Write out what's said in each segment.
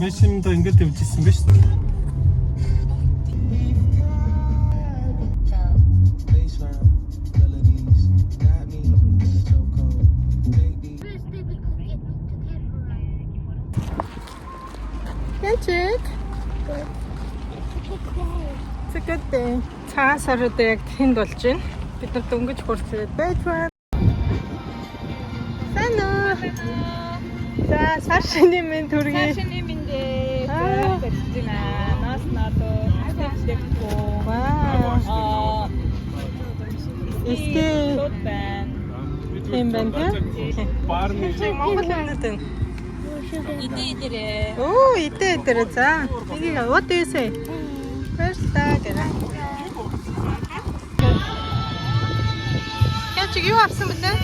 Машинда ингээд явжсэн байж таа. Ячик. Цэгэдэ цаасарууд яг тэнд болж байна. Бид нар дөнгөж хурцлаад байж байна. Сайн уу? За, саршины минь төргий. Саршины минь дээ. Бэлтина. Нас надо. Хэвчэхгүй. Вау. Эстэй. Тийм байна тий? Монгол өнөд энэ. Идээрээ. Оо, идээрээ за. Энийг what do you say? First гэнэ. Ячиг юу авсан бэлээ?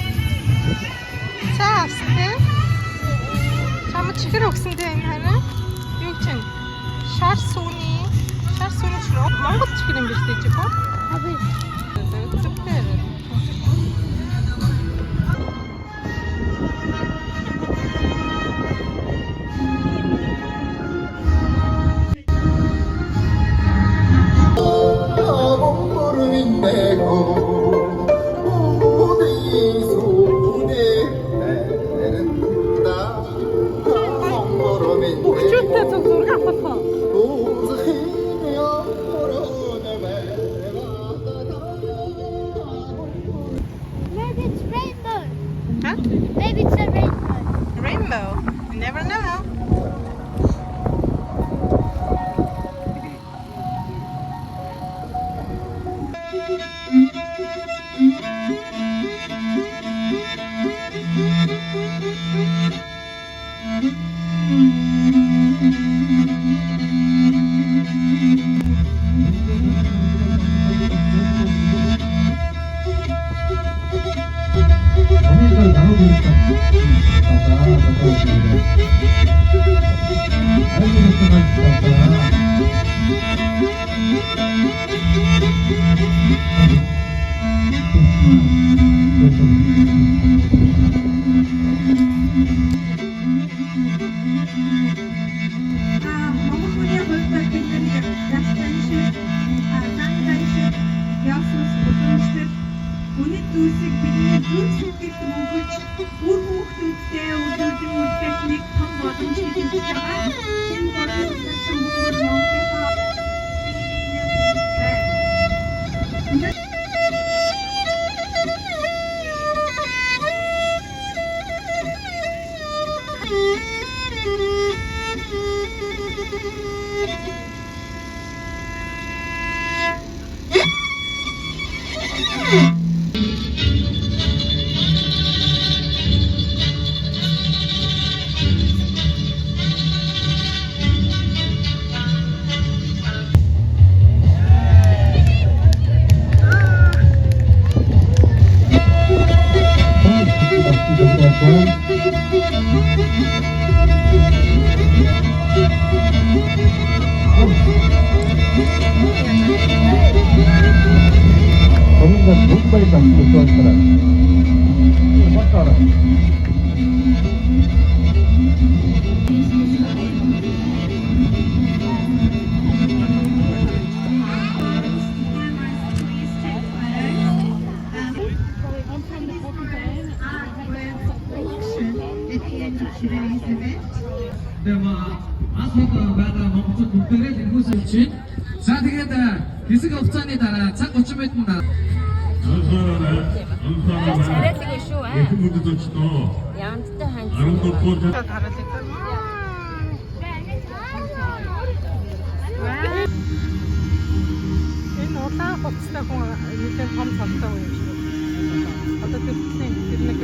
Цаа авсан тий? Чамд чихэр өгсөн тий энэ хараа? Юу чинь? Шар сүүний широо Монгол чихэр юм биш тий чи ба? Аби. Maybe it's a rainbow. Rainbow. You never know. За тэгээд хэсэг хугацааны дараа цаг 30 минутын дараа Царайлаг шүү аа. Ямттай ханц. Энэ улаан хувцастай хүн нэлээд том цалтай хүн юм шиг. Одоо тэр нэг